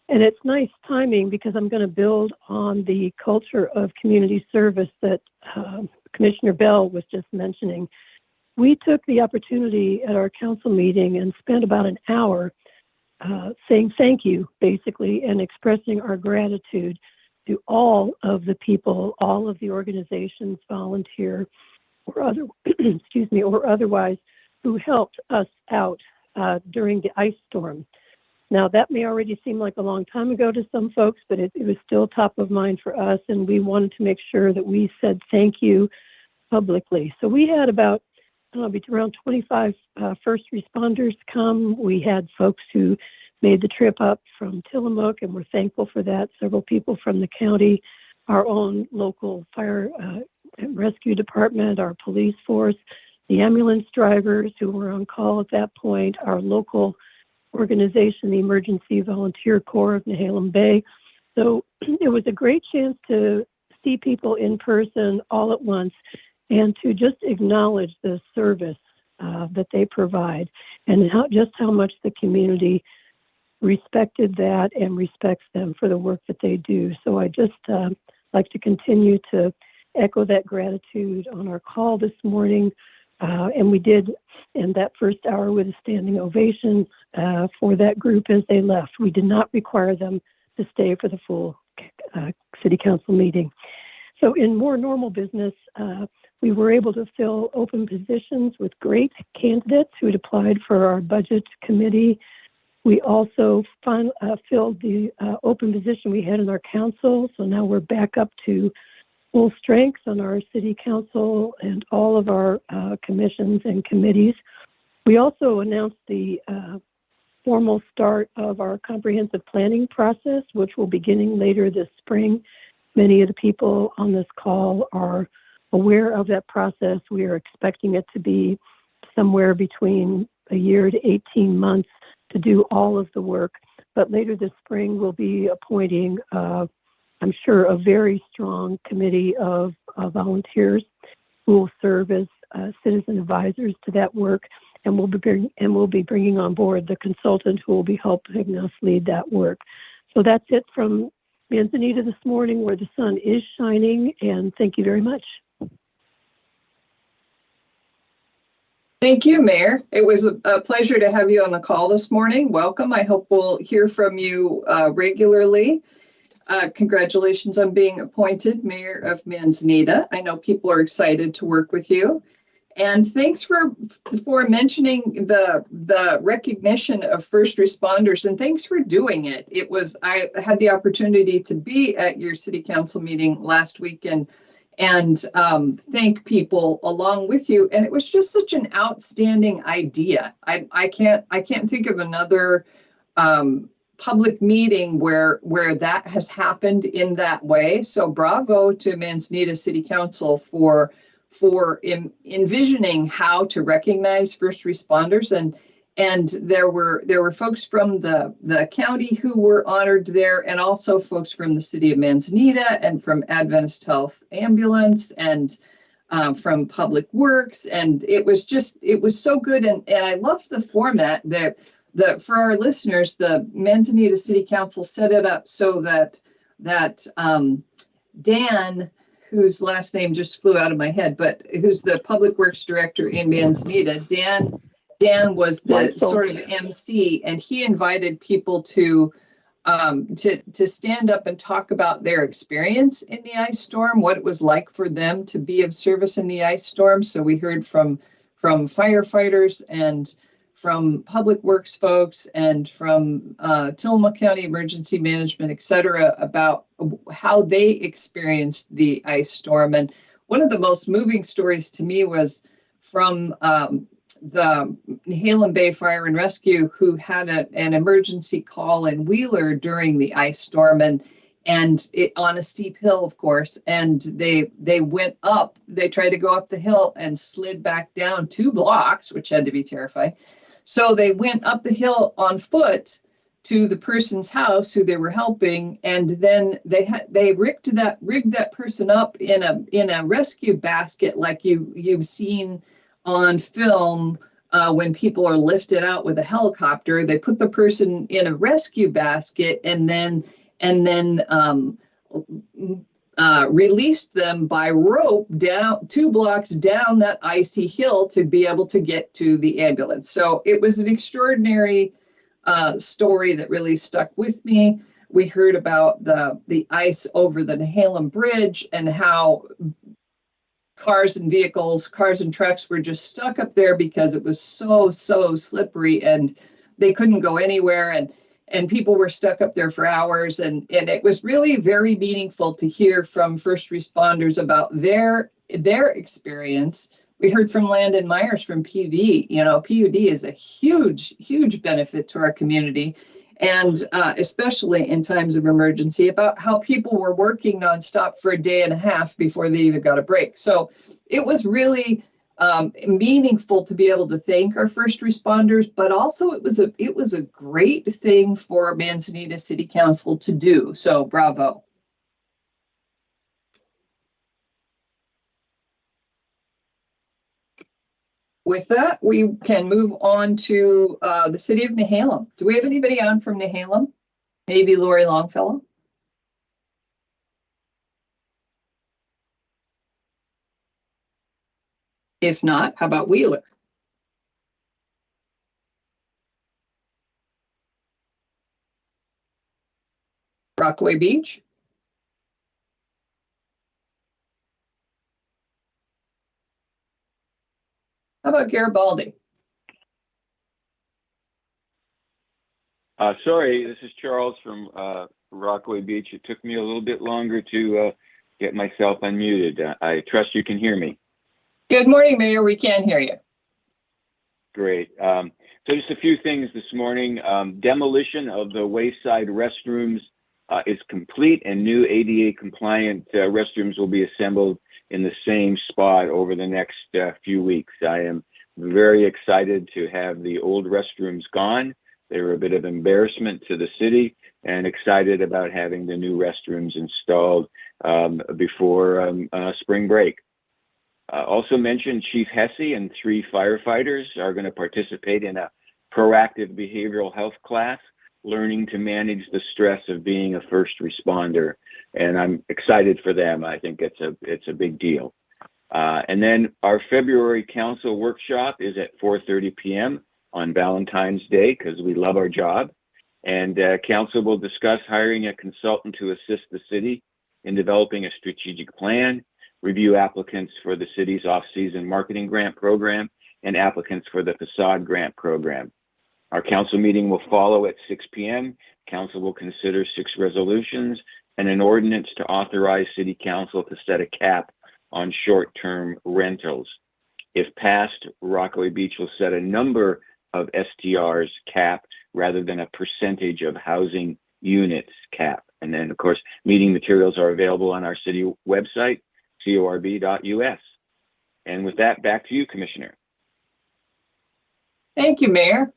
And it's nice timing because I'm going to build on the culture of community service that Commissioner Bell was just mentioning. We took the opportunity at our council meeting and spent about an hour saying thank you, basically, and expressing our gratitude to all of the people, all of the organizations, volunteer, or otherwise, who helped us out during the ice storm. Now, that may already seem like a long time ago to some folks, but it was still top of mind for us, and we wanted to make sure that we said thank you publicly. So we had about around 25 first responders come. We had folks who made the trip up from Tillamook, and we're thankful for that. Several people from the county, our own local fire and rescue department, our police force, the ambulance drivers who were on call at that point, our local organization, the Emergency Volunteer Corps of Nehalem Bay. So it was a great chance to see people in person all at once and to just acknowledge the service that they provide and how much the community respected that and respects them for the work that they do. So I just like to continue to echo that gratitude on our call this morning. And we did in that first hour with a standing ovation for that group as they left. We did not require them to stay for the full city council meeting. So in more normal business, we were able to fill open positions with great candidates who had applied for our budget committee. We also filled the open position we had in our council. So now we're back up to full strength on our city council and all of our commissions and committees. We also announced the formal start of our comprehensive planning process, which will be beginning later this spring. Many of the people on this call are aware of that process. We are expecting it to be somewhere between a year to 18 months to do all of the work. But later this spring, we'll be appointing I'm sure a very strong committee of volunteers who will serve as citizen advisors to that work, and we'll be bringing on board the consultant who will be helping us lead that work. So that's it from Manzanita this morning, where the sun is shining, and thank you very much. Thank you, Mayor. It was a pleasure to have you on the call this morning. Welcome. I hope we'll hear from you regularly. Congratulations on being appointed Mayor of Manzanita. I know people are excited to work with you. And thanks for mentioning the recognition of first responders, and thanks for doing it. I had the opportunity to be at your city council meeting last week, and and thank people along with you. And it was just such an outstanding idea. I can't think of another public meeting where that has happened in that way. So bravo to Manzanita City Council for envisioning how to recognize first responders. And there were folks from the county who were honored there, and also folks from the city of Manzanita and from Adventist Health Ambulance and from Public Works. And it was so good. And I loved the format that for our listeners, the Manzanita City Council set it up so that Dan, whose last name just flew out of my head, but who's the Public Works Director in Manzanita, Dan was the sort of MC, and he invited people to stand up and talk about their experience in the ice storm, what it was like for them to be of service in the ice storm. So we heard from firefighters and from Public Works folks and from Tillamook County Emergency Management, et cetera, about how they experienced the ice storm. And one of the most moving stories to me was from the Nehalem Bay Fire and Rescue, who had an emergency call in Wheeler during the ice storm, and it on a steep hill, of course, and they went up. They tried to go up the hill and slid back down 2 blocks, which had to be terrifying. So they went up the hill on foot to the person's house who they were helping, and then they rigged that person up in a rescue basket like you've seen on film when people are lifted out with a helicopter. They put the person in a rescue basket and then released them by rope down 2 blocks down that icy hill to be able to get to the ambulance. So it was an extraordinary story that really stuck with me. We heard about the ice over the Nehalem Bridge and how cars and trucks were just stuck up there because it was so slippery and they couldn't go anywhere, and people were stuck up there for hours, and it was really very meaningful to hear from first responders about their experience. We heard from Landon Myers from PUD. PUD is a huge benefit to our community, and especially in times of emergency, about how people were working nonstop for a day and a half before they even got a break. So it was really meaningful to be able to thank our first responders, but also it was a great thing for Manzanita City Council to do. So bravo. With that, we can move on to the city of Nehalem. Do we have anybody on from Nehalem? Maybe Lori Longfellow? If not, how about Wheeler? Rockaway Beach? How about Garibaldi? Sorry, this is Charles from Rockaway Beach. It took me a little bit longer to get myself unmuted. I trust you can hear me. Good morning, Mayor. We can hear you. Great. So just a few things this morning. Demolition of the wayside restrooms is complete, and new ADA compliant restrooms will be assembled in the same spot over the next few weeks. I am very excited to have the old restrooms gone. They were a bit of embarrassment to the city, and excited about having the new restrooms installed before spring break. Also mentioned Chief Hesse and 3 firefighters are going to participate in a proactive behavioral health class, learning to manage the stress of being a first responder. And I'm excited for them. I think it's a big deal. And then our February council workshop is at 4:30 p.m. on Valentine's Day, because we love our job. And council will discuss hiring a consultant to assist the city in developing a strategic plan, review applicants for the city's off-season marketing grant program, and applicants for the facade grant program. Our council meeting will follow at 6 p.m. Council will consider 6 resolutions and an ordinance to authorize city council to set a cap on short-term rentals. If passed, Rockaway Beach will set a number of STRs cap rather than a percentage of housing units cap. And then, of course, meeting materials are available on our city website, corb.us. And with that, back to you, Commissioner. Thank you, Mayor.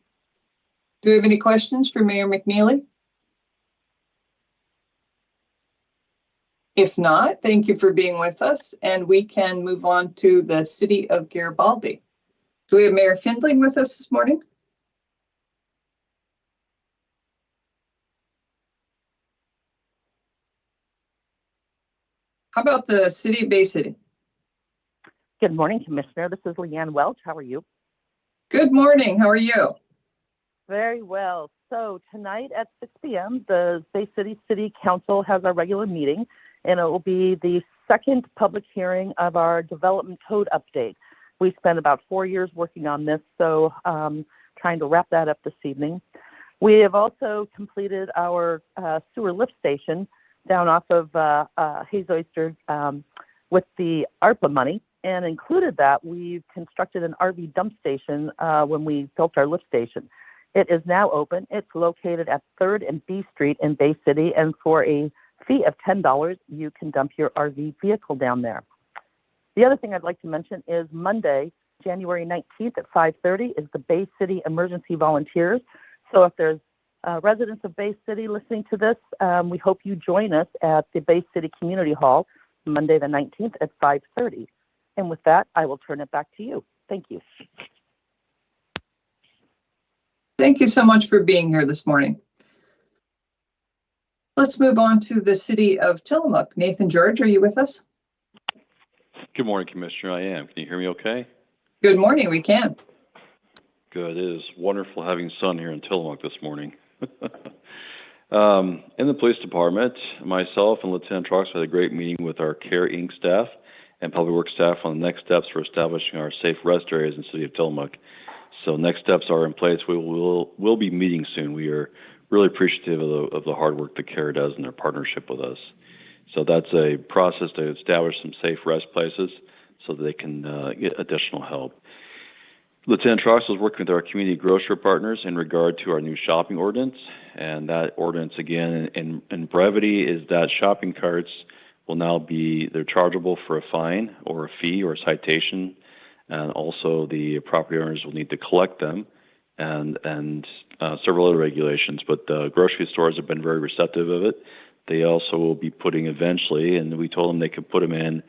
Do we have any questions for Mayor McNeely? If not, thank you for being with us, and we can move on to the City of Garibaldi. Do we have Mayor Findling with us this morning? How about the City of Bay City? Good morning, Commissioner. This is Leanne Welch. How are you? Good morning. How are you? Very well. So tonight at 6 p.m., the Bay City City Council has our regular meeting, and it will be the second public hearing of our development code update. We spent about 4 years working on this, so trying to wrap that up this evening. We have also completed our sewer lift station down off of Hayes Oyster with the ARPA money, and included that we've constructed an RV dump station when we built our lift station. It is now open. It's located at 3rd and B Street in Bay City, and for a fee of $10, you can dump your RV vehicle down there. The other thing I'd like to mention is Monday, January 19th at 5:30 is the Bay City Emergency Volunteers. So if there's residents of Bay City listening to this, we hope you join us at the Bay City Community Hall Monday the 19th at 5:30. And with that, I will turn it back to you. Thank you. Thank you so much for being here this morning. Let's move on to the City of Tillamook. Nathan George, are you with us? Good morning, Commissioner. I am. Can you hear me okay? Good morning. We can. Good. It is wonderful having sun here in Tillamook this morning. In the police department, myself and Lieutenant Trox had a great meeting with our CARE Inc. staff and Public Works staff on the next steps for establishing our safe rest areas in the City of Tillamook. So next steps are in place. We'll be meeting soon. We are really appreciative of the hard work that CARE does in their partnership with us. So that's a process to establish some safe rest places so that they can get additional help. Lieutenant Trox is working with our community grocer partners in regard to our new shopping ordinance. And that ordinance, again, in brevity, is that shopping carts will now they're chargeable for a fine or a fee or a citation. And also the property owners will need to collect them and several other regulations. But the grocery stores have been very receptive of it. They also will be putting eventually, and we told them they could put them in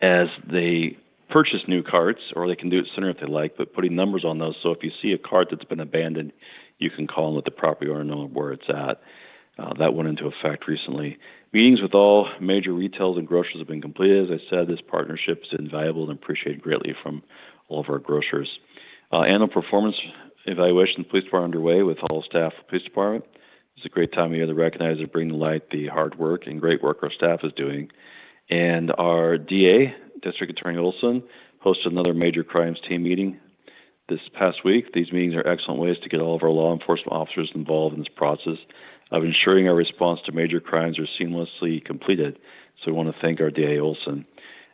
as they purchase new carts, or they can do it sooner if they like, but putting numbers on those. So if you see a cart that's been abandoned, you can call and let the property owner know where it's at. That went into effect recently. Meetings with all major retailers and grocers have been completed. As I said, this partnership is invaluable and appreciated greatly from all of our grocers. Annual performance evaluation of the police department underway with all staff of the police department. It's a great time of year to recognize and bring to light the hard work and great work our staff is doing. And our DA, District Attorney Olson, hosted another major crimes team meeting this past week. These meetings are excellent ways to get all of our law enforcement officers involved in this process of ensuring our response to major crimes are seamlessly completed. So we want to thank our DA Olson.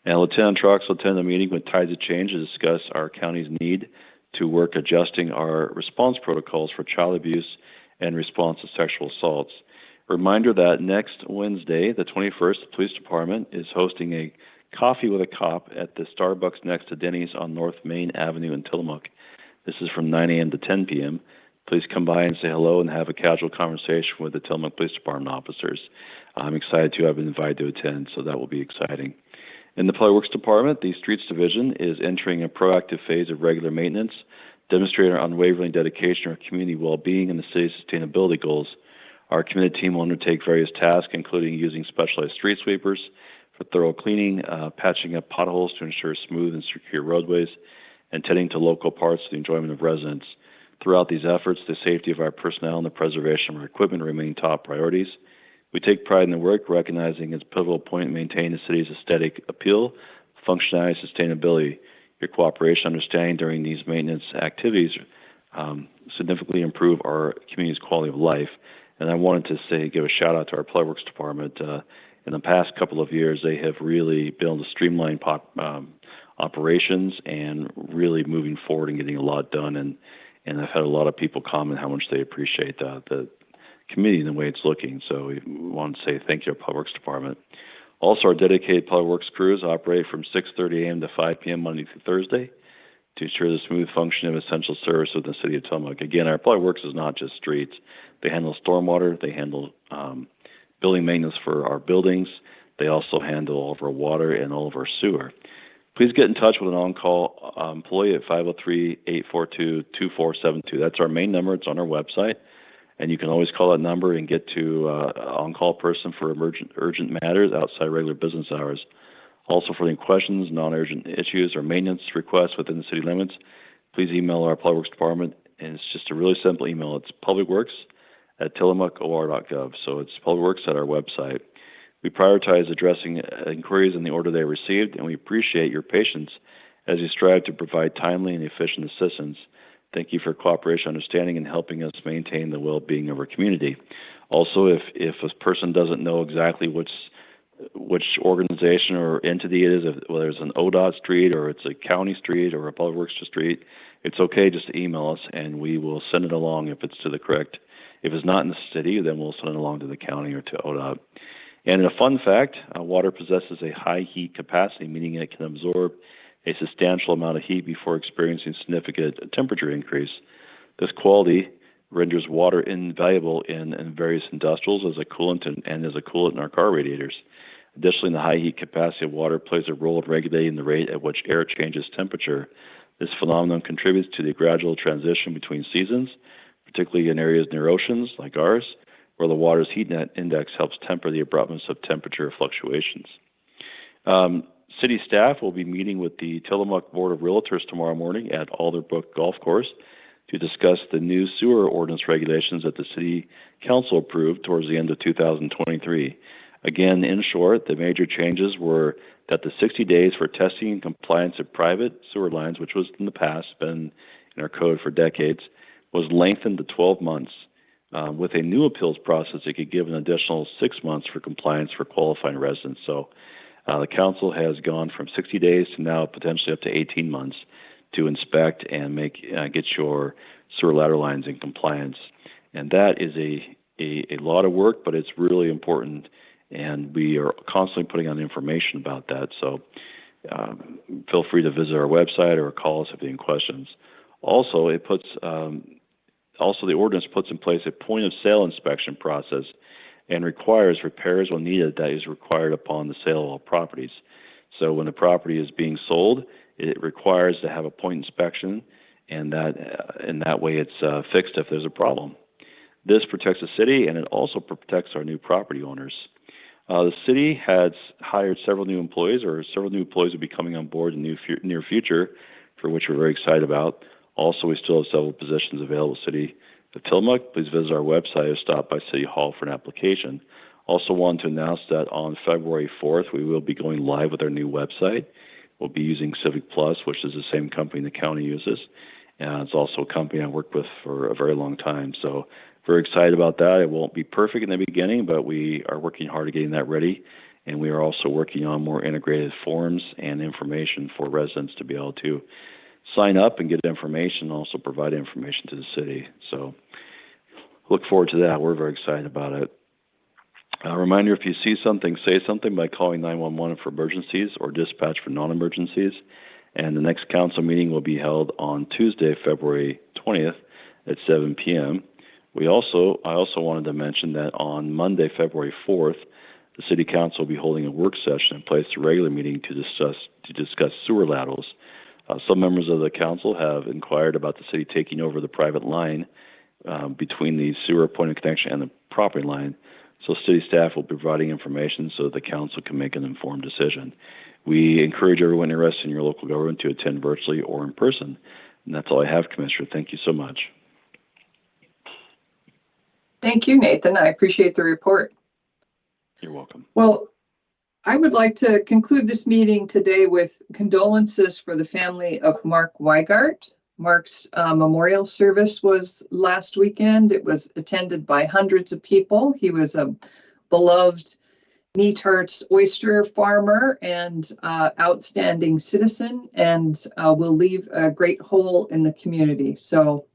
And Lieutenant Trox will attend a meeting with Tides of Change to discuss our county's need to work adjusting our response protocols for child abuse and response to sexual assaults. Reminder that next Wednesday, the 21st, the police department is hosting a coffee with a cop at the Starbucks next to Denny's on North Main Avenue in Tillamook. This is from 9 a.m. to 10 p.m. Please come by and say hello and have a casual conversation with the Tillamook Police Department officers. I'm excited to have been invited to attend, so that will be exciting. In the Public Works Department, the Streets Division is entering a proactive phase of regular maintenance, demonstrating our unwavering dedication to our community well-being and the city's sustainability goals. Our committed team will undertake various tasks, including using specialized street sweepers for thorough cleaning, patching up potholes to ensure smooth and secure roadways, and tending to local parts for the enjoyment of residents. Throughout these efforts, the safety of our personnel and the preservation of our equipment remain top priorities. We take pride in the work, recognizing its pivotal point in maintaining the city's aesthetic appeal, functionality, and sustainability. Your cooperation and understanding during these maintenance activities significantly improve our community's quality of life. And I wanted to give a shout out to our Public Works Department in the past couple of years, they have really been able to streamline operations and really moving forward and getting a lot done. And I've had a lot of people comment how much they appreciate the committee and the way it's looking. So we want to say thank you to our Public Works Department. Also, our dedicated Public Works crews operate from 6:30 a.m. to 5 p.m. Monday through Thursday to ensure the smooth functioning of essential service within the city of Tillamook. Again, our Public Works is not just streets. They handle stormwater. They handle building maintenance for our buildings. They also handle all of our water and all of our sewer. Please get in touch with an on-call employee at 503-842-2472. That's our main number. It's on our website. And you can always call that number and get to an on-call person for urgent matters outside regular business hours. Also, for any questions, non-urgent issues, or maintenance requests within the city limits, please email our Public Works Department. And it's just a really simple email. It's publicworks@tillamookor.gov. So it's publicworks at our website. We prioritize addressing inquiries in the order they are received, and we appreciate your patience as you strive to provide timely and efficient assistance. Thank you for your cooperation, understanding, and helping us maintain the well-being of our community. Also, if a person doesn't know exactly which organization or entity it is, whether it's an ODOT street or it's a county street or a Public Works street, it's okay just to email us, and we will send it along if it's to the correct. If it's not in the city, then we'll send it along to the county or to ODOT. And a fun fact, water possesses a high heat capacity, meaning it can absorb a substantial amount of heat before experiencing significant temperature increase. This quality renders water invaluable in various industrials as a coolant and as a coolant in our car radiators. Additionally, the high heat capacity of water plays a role in regulating the rate at which air changes temperature. This phenomenon contributes to the gradual transition between seasons, particularly in areas near oceans like ours, where the water's heat index helps temper the abruptness of temperature fluctuations. City staff will be meeting with the Tillamook Board of Realtors tomorrow morning at Alderbrook Golf Course to discuss the new sewer ordinance regulations that the City Council approved towards the end of 2023. Again, in short, the major changes were that the 60 days for testing and compliance of private sewer lines, which was in the past, been in our code for decades, was lengthened to 12 months. With a new appeals process, it could give an additional 6 months for compliance for qualifying residents. So the council has gone from 60 days to now potentially up to 18 months to inspect and get your sewer lateral lines in compliance. And that is a lot of work, but it's really important, and we are constantly putting out information about that. So feel free to visit our website or call us if you have any questions. Also, the ordinance puts in place a point-of-sale inspection process and requires repairs when needed that is required upon the sale of all properties. So when a property is being sold, it requires to have a point inspection, and that way it's fixed if there's a problem. This protects the city, and it also protects our new property owners. The city has hired several new employees, or several new employees will be coming on board in the near future, for which we're very excited about. Also, we still have several positions available. City of Tillamook, please visit our website or stop by City Hall for an application. Also want to announce that on February 4th, we will be going live with our new website. We'll be using Civic Plus, which is the same company the county uses. And it's also a company I worked with for a very long time. So very excited about that. It won't be perfect in the beginning, but we are working hard at getting that ready. And we are also working on more integrated forms and information for residents to be able to sign up and get information, and also provide information to the city. So look forward to that. We're very excited about it. A reminder, if you see something, say something by calling 911 for emergencies or dispatch for non-emergencies. And the next council meeting will be held on Tuesday, February 20th at 7 p.m. I also wanted to mention that on Monday, February 4th, the City Council will be holding a work session in place to regular meeting to discuss sewer laterals. Some members of the council have inquired about the city taking over the private line between the sewer point of connection and the property line. So city staff will be providing information so that the council can make an informed decision. We encourage everyone interested in your local government to attend virtually or in person. And that's all I have, Commissioner. Thank you so much. Thank you, Nathan. I appreciate the report. You're welcome. Well, I would like to conclude this meeting today with condolences for the family of Mark Weigart. Mark's memorial service was last weekend. It was attended by hundreds of people. He was a beloved Neatart's oyster farmer and outstanding citizen, and will leave a great hole in the community. So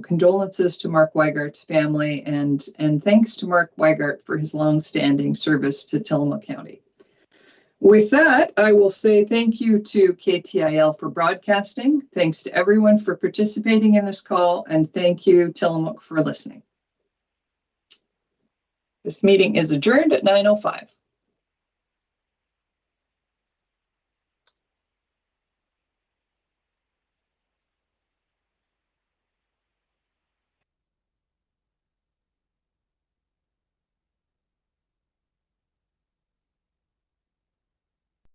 condolences to Mark Weigart's family, and thanks to Mark Weigart for his longstanding service to Tillamook County. With that, I will say thank you to KTIL for broadcasting. Thanks to everyone for participating in this call, and thank you, Tillamook, for listening. This meeting is adjourned at 9:05.